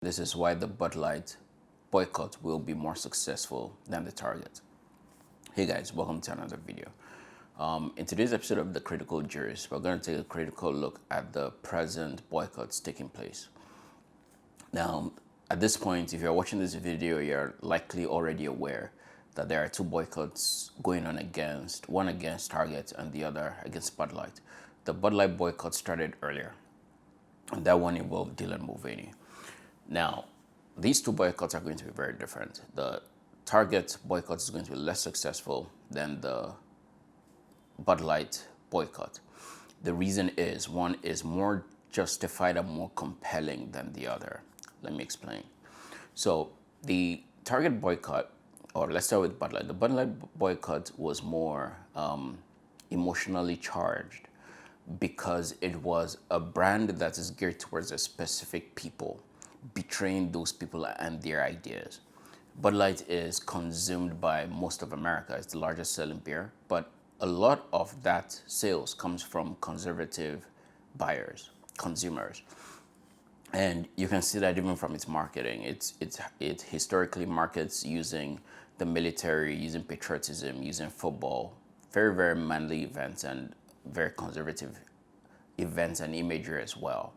This is why the BudLight boycott will be more successful than the Target. Hey guys, welcome to another video. In today's episode of The Critical Jurist, we're going to take a critical look at the present boycotts taking place. Now, at this point, if you're watching this video, you're likely already aware that there are two boycotts going on one against Target and the other against BudLight. The BudLight boycott started earlier, and that one involved Dylan Mulvaney. Now, these two boycotts are going to be very different. The Target boycott is going to be less successful than the BudLight boycott. The reason is one is more justified and more compelling than the other. Let me explain. So the Target boycott, or let's start with BudLight. The BudLight boycott was more emotionally charged because it was a brand that is geared towards a specific people, betraying those people and their ideas. BudLight is consumed by most of America. It's the largest selling beer, but a lot of that sales comes from conservative buyers, consumers. And you can see that even from its marketing. It historically markets using the military, using patriotism, using football, very, very manly events and very conservative events and imagery as well.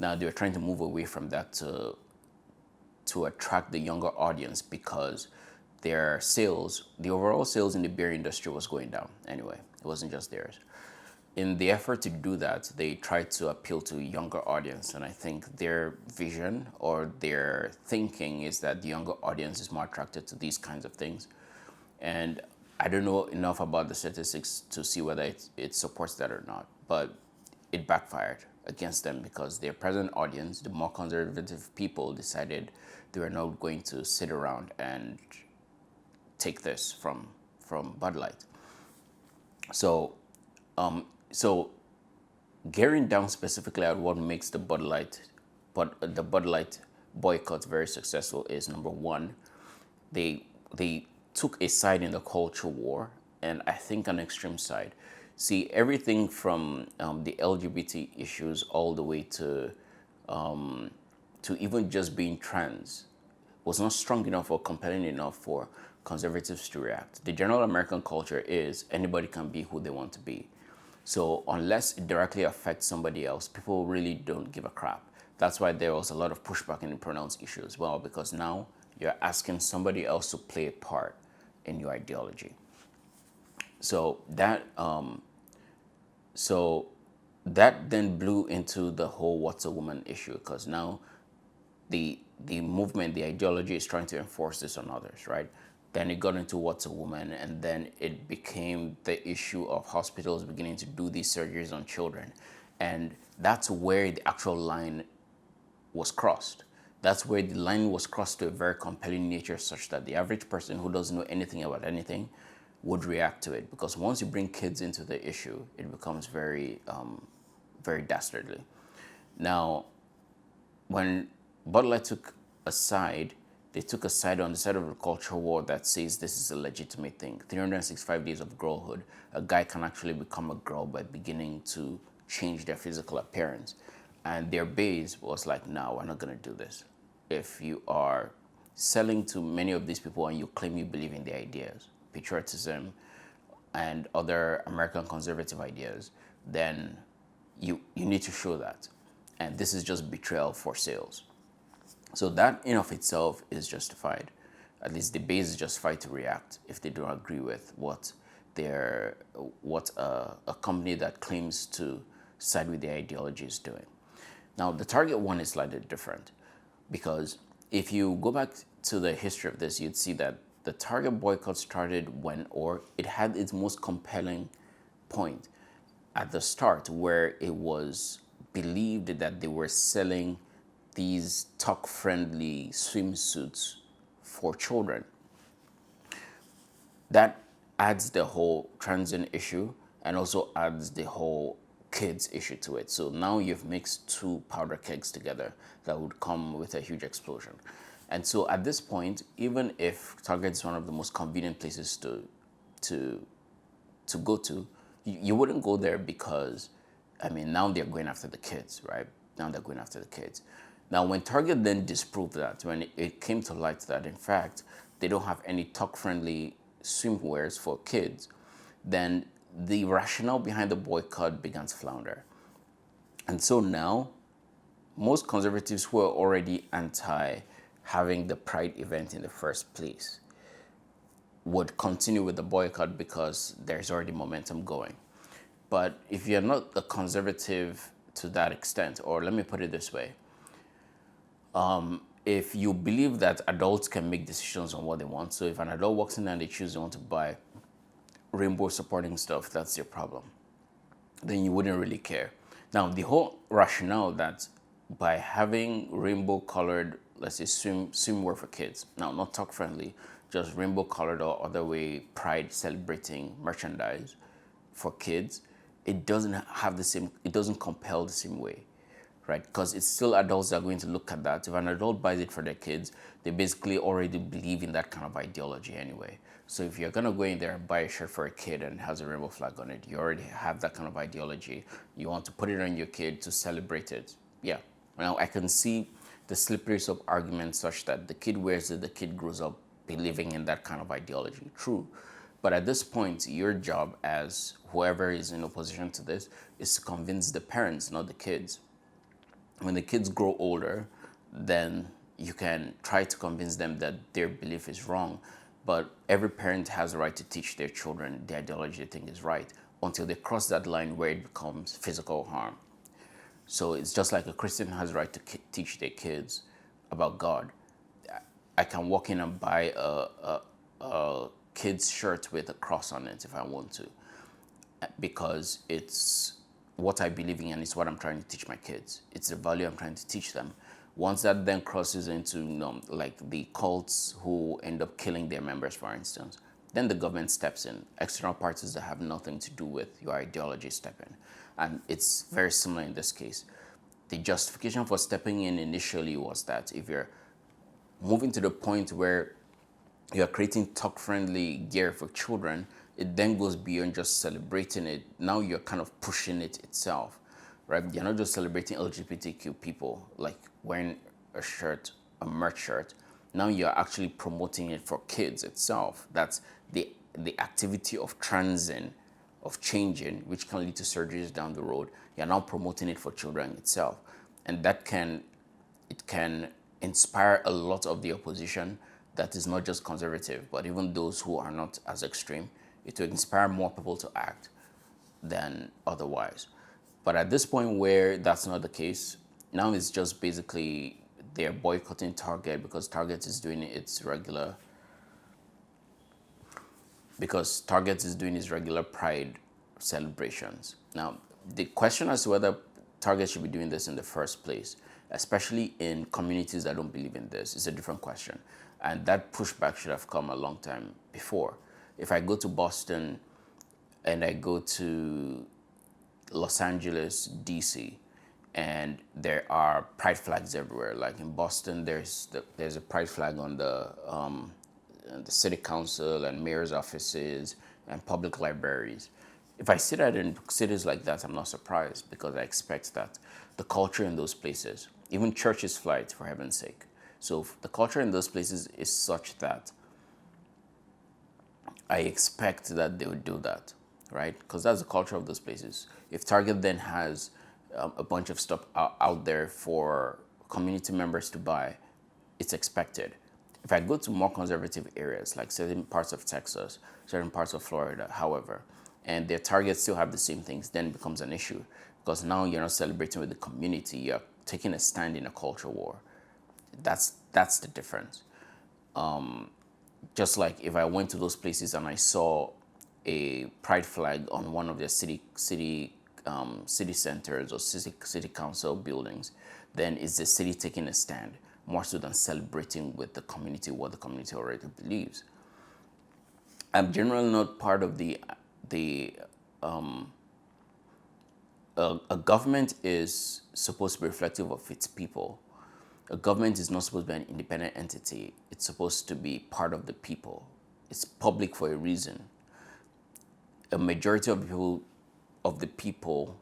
Now they're trying to move away from that to attract the younger audience because their sales, the overall sales in the beer industry was going down anyway. It wasn't just theirs. In the effort to do that, they tried to appeal to a younger audience, and I think their vision or their thinking is that the younger audience is more attracted to these kinds of things. And I don't know enough about the statistics to see whether it supports that or not, but it backfired against them because their present audience, the more conservative people, decided they were not going to sit around and take this from BudLight. So gearing down specifically at what makes the BudLight boycott very successful is, number one, they took a side in the culture war, and I think an extreme side. See, everything from the LGBT issues all the way to even just being trans was not strong enough or compelling enough for conservatives to react. The general American culture is anybody can be who they want to be. So unless it directly affects somebody else, people really don't give a crap. That's why there was a lot of pushback in the pronouns issue as well, because now you're asking somebody else to play a part in your ideology. So that then blew into the whole "what's a woman" issue, because now the movement, the ideology is trying to enforce this on others, right? Then it got into "what's a woman," and then it became the issue of hospitals beginning to do these surgeries on children. And that's where the actual line was crossed. That's where the line was crossed to a very compelling nature, such that the average person who doesn't know anything about anything would react to it. Because once you bring kids into the issue, it becomes very, very dastardly. Now, when BudLight took a side, they took a side on the side of the cultural war that says this is a legitimate thing. 365 days of girlhood, a guy can actually become a girl by beginning to change their physical appearance. And their base was like, no, we're not going to do this. If you are selling to many of these people and you claim you believe in their ideas, patriotism and other American conservative ideas, then you need to show that. And this is just betrayal for sales. So that in of itself is justified. At least the base is justified to react if they don't agree with what a company that claims to side with their ideology is doing. Now, the Target one is slightly different because if you go back to the history of this, you'd see that the Target boycott started or it had its most compelling point at the start, where it was believed that they were selling these tuck-friendly swimsuits for children. That adds the whole transient issue and also adds the whole kids issue to it. So now you've mixed two powder kegs together that would come with a huge explosion. And so at this point, even if Target is one of the most convenient places to go to, you wouldn't go there because, I mean, now they're going after the kids, right? Now they're going after the kids. Now, when Target then disproved that, when it came to light that in fact they don't have any tuck-friendly swimwears for kids, then the rationale behind the boycott began to flounder. And so now, most conservatives who are already anti having the Pride event in the first place would continue with the boycott because there's already momentum going. But if you're not a conservative to that extent, or let me put it this way, if you believe that adults can make decisions on what they want, so if an adult walks in and they choose they want to buy rainbow supporting stuff, that's your problem, then you wouldn't really care. Now, the whole rationale that by having rainbow colored, let's say swimwear for kids, now not talk friendly, just rainbow colored or other way pride celebrating merchandise for kids, it doesn't have the same, it doesn't compel the same way, right? Because it's still adults that are going to look at that. If an adult buys it for their kids, they basically already believe in that kind of ideology anyway. So if you're gonna go in there and buy a shirt for a kid and it has a rainbow flag on it, you already have that kind of ideology. You want to put it on your kid to celebrate it. Yeah. Now I can see the slippery slope argument such that the kid wears it, the kid grows up believing in that kind of ideology. True. But at this point, your job as whoever is in opposition to this is to convince the parents, not the kids. When the kids grow older, then you can try to convince them that their belief is wrong. But every parent has a right to teach their children the ideology they think is right until they cross that line where it becomes physical harm. So it's just like a Christian has a right to teach their kids about God. I can walk in and buy a kid's shirt with a cross on it if I want to, because it's what I believe in and it's what I'm trying to teach my kids. It's the value I'm trying to teach them. Once that then crosses into like the cults who end up killing their members, for instance, then the government steps in. External parties that have nothing to do with your ideology step in. And it's very similar in this case. The justification for stepping in initially was that if you're moving to the point where you're creating talk-friendly gear for children, it then goes beyond just celebrating it. Now you're kind of pushing it itself, right? You're not just celebrating LGBTQ people, like wearing a shirt, a merch shirt. Now you're actually promoting it for kids itself. That's the activity of transing, of changing, which can lead to surgeries down the road. You're now promoting it for children itself. And it can inspire a lot of the opposition that is not just conservative, but even those who are not as extreme. It will inspire more people to act than otherwise. But at this point where that's not the case, now it's just basically they're boycotting Target because Target is doing its regular Pride celebrations. Now, the question as to whether Target should be doing this in the first place, especially in communities that don't believe in this, is a different question. And that pushback should have come a long time before. If I go to Boston and I go to Los Angeles, DC, and there are pride flags everywhere. Like in Boston, there's a pride flag on the city council and mayor's offices and public libraries. If I see that in cities like that, I'm not surprised because I expect that. The culture in those places, even churches fly it, for heaven's sake. So the culture in those places is such that I expect that they would do that, right? Because that's the culture of those places. If Target then has a bunch of stuff out there for community members to buy, it's expected. If I go to more conservative areas, like certain parts of Texas, certain parts of Florida, however, and their targets still have the same things, then it becomes an issue. Because now you're not celebrating with the community, you're taking a stand in a culture war. That's the difference. Just like if I went to those places and I saw a pride flag on one of their city centers or city council buildings, then it's the city taking a stand more so than celebrating with the community what the community already believes. I'm generally not part of a government is supposed to be reflective of its people. A government is not supposed to be an independent entity. It's supposed to be part of the people. It's public for a reason. A majority of the people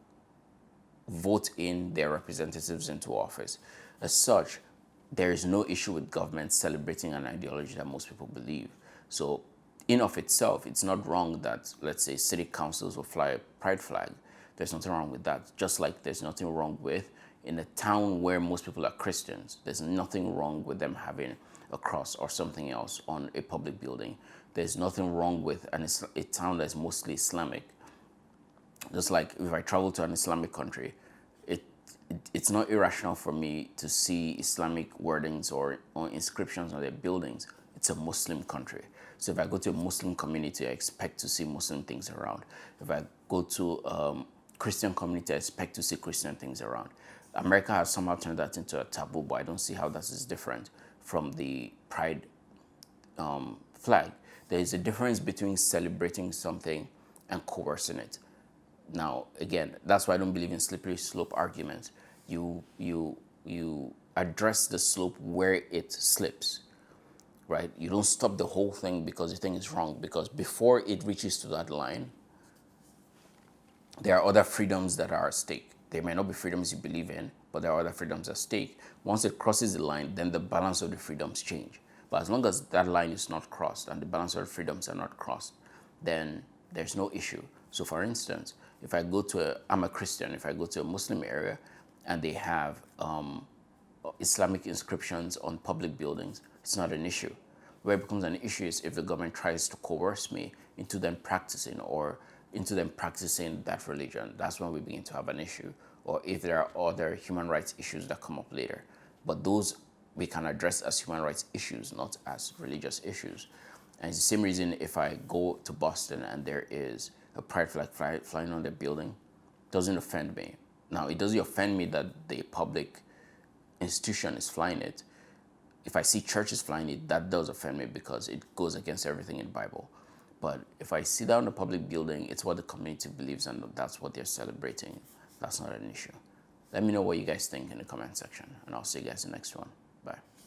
vote in their representatives into office. As such, there is no issue with government celebrating an ideology that most people believe. So in of itself, it's not wrong that, let's say, city councils will fly a pride flag. There's nothing wrong with that. Just like there's nothing wrong with, in a town where most people are Christians, there's nothing wrong with them having a cross or something else on a public building. There's nothing wrong with a town that's mostly Islamic. Just like if I travel to an Islamic country, it's not irrational for me to see Islamic wordings or inscriptions on their buildings. It's a Muslim country. So if I go to a Muslim community, I expect to see Muslim things around. If I go to Christian community, I expect to see Christian things around. America has somehow turned that into a taboo, but I don't see how that is different from the pride flag. There is a difference between celebrating something and coercing it. Now, again, that's why I don't believe in slippery slope arguments. You address the slope where it slips, right? You don't stop the whole thing because you think it's wrong, because before it reaches to that line, there are other freedoms that are at stake. There may not be freedoms you believe in, but there are other freedoms at stake. Once it crosses the line, then the balance of the freedoms change. But as long as that line is not crossed and the balance of the freedoms are not crossed, then there's no issue. So for instance, if I go to I'm a Christian, if I go to a Muslim area and they have Islamic inscriptions on public buildings, it's not an issue. Where it becomes an issue is if the government tries to coerce me into them practicing that religion. That's when we begin to have an issue. Or if there are other human rights issues that come up later. But those we can address as human rights issues, not as religious issues. And it's the same reason if I go to Boston and there is a pride flag flying on the building, doesn't offend me. Now, it doesn't offend me that the public institution is flying it. If I see churches flying it, that does offend me because it goes against everything in the Bible. But if I see that on a public building, it's what the community believes and that's what they're celebrating. That's not an issue. Let me know what you guys think in the comment section, and I'll see you guys in the next one.